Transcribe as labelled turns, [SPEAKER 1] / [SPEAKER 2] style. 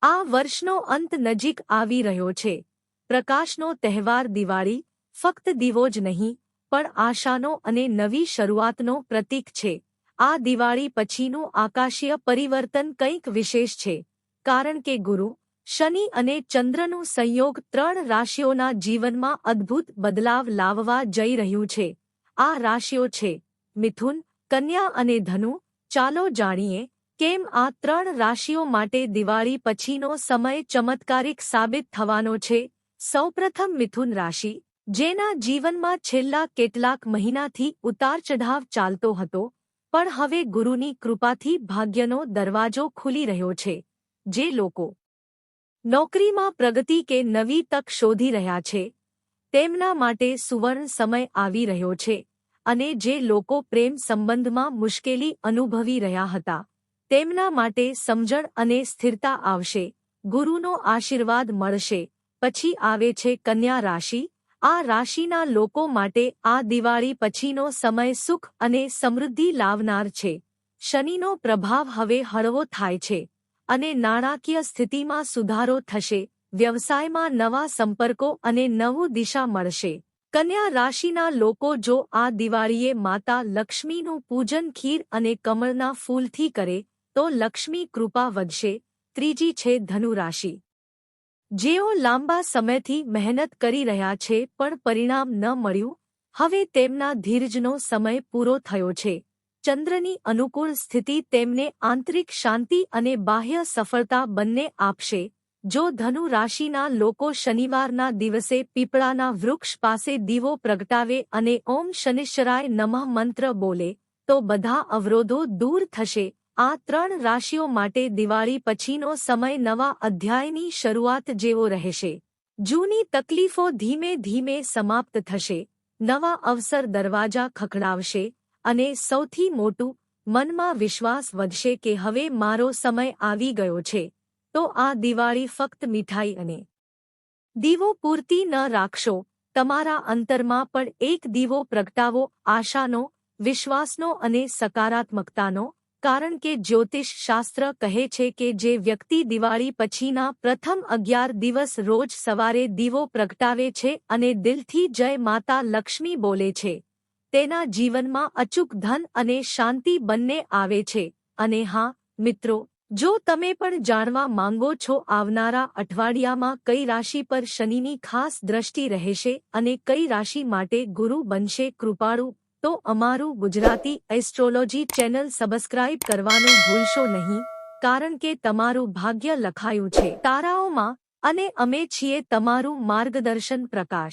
[SPEAKER 1] આ વર્ષનો અંત નજીક આવી રહ્યો છે. પ્રકાશનો તહેવાર દિવાળી ફક્ત દીવો જ નહીં, પણ આશાનો અને નવી શરૂઆતનો પ્રતીક છે. આ દિવાળી પછીનું આકાશીય પરિવર્તન કંઈક વિશેષ છે, કારણ કે ગુરુ, શનિ અને ચંદ્રનું સંયોગ 3 રાશિઓના જીવનમાં અદ્ભુત બદલાવ લાવવા જઈ રહ્યું છે. આ રાશિઓ છે મિથુન, કન્યા અને ધનુ. ચાલો જાણીએ કેમ આ 3 રાશિઓ માટે દિવાળી પછીનો સમય ચમત્કારિક સાબિત થવાનો છે. સૌપ્રથમ મિથુન રાશિ, જેના જીવનમાં છેલ્લા કેટલાક મહિનાથી ઉતારચઢાવ ચાલતો હતો, પણ હવે ગુરુની કૃપાથી ભાગ્યનો દરવાજો ખુલી રહ્યો છે. જે લોકો નોકરીમાં પ્રગતિ કે નવી તક શોધી રહ્યા છે, તેમના માટે સુવર્ણ સમય આવી રહ્યો છે. અને જે લોકો પ્રેમ સંબંધમાં મુશ્કેલી અનુભવી રહ્યા હતા, તેમના માટે સમજણ અને સ્થિરતા આવશે. ગુરુનો આશીર્વાદ મળશે. પછી આવે છે કન્યા રાશિ. આ રાશિના લોકો માટે આ દિવાળી પછીનો સમય સુખ અને સમૃદ્ધિ લાવનાર છે. શનિનો પ્રભાવ હવે હળવો થાય છે અને નાણાકીય સ્થિતિમાં સુધારો થશે. વ્યવસાયમાં નવા સંપર્કો અને નવું દિશા મળશે. કન્યા રાશિના લોકો જો આ દિવાળીએ માતા લક્ષ્મીનું પૂજન ખીર અને કમળના ફૂલથી કરે તો લક્ષ્મી કૃપા વધશે. ત્રીજી છે ધનુ રાશિ, જેઓ લાંબા સમયથી મહેનત કરી રહ્યા છે પણ પરિણામ ન મળ્યું. હવે તેમના ધીરજનો સમય પૂરો થયો છે. ચંદ્રની અનુકૂળ સ્થિતિ તેમને આંતરિક શાંતિ અને બાહ્ય સફળતા બંને આપશે. જો ધનુ રાશિના લોકો શનિવારના દિવસે પીપળાના વૃક્ષ પાસે દીવો પ્રગટાવે અને ઓમ શનિશ્ચરાય નમઃ મંત્ર બોલે, તો બધા અવરોધો દૂર થશે. આ 3 રાશિઓ માટે દિવાળી પછીનો સમય નવા અધ્યાયની શરૂઆત જેવો રહેશે. જૂની તકલીફો ધીમે ધીમે સમાપ્ત થશે. નવા અવસર દરવાજા ખખડાવશે અને સૌથી મોટું, મનમાં વિશ્વાસ વધશે કે હવે મારો સમય આવી ગયો છે. તો આ દિવાળી ફક્ત મીઠાઈ અને દીવો પૂરતી ન રાખશો. તમારા અંતરમાં પણ એક દીવો પ્રગટાવો, આશાનો, વિશ્વાસનો અને સકારાત્મકતાનો. કારણ કે જ્યોતિષ શાસ્ત્ર કહે છે કે જે વ્યક્તિ દિવાળી પછીના પ્રથમ 11 દિવસ રોજ સવારે દીવો પ્રગટાવે છે અને દિલથી જય માતા લક્ષ્મી બોલે છે, તેના જીવનમાં અચૂક ધન અને શાંતિ બંને આવે છે. અને હા મિત્રો, જો તમે પણ જાણવા માંગો છો આવનારા અઠવાડિયામાં કઈ રાશિ પર શનિની ખાસ દ્રષ્ટિ રહેશે અને કઈ રાશિ માટે ગુરુ બનશે કૃપાળુ, તો અમારું ગુજરાતી એસ્ટ્રોલોજી ચેનલ સબસ્ક્રાઇબ કરવાનું ભૂલશો નહીં, કારણ કે તમારું ભાગ્ય લખાયું છે તારાઓમાં અને અમે છીએ તમારું માર્ગદર્શન પ્રકાશ.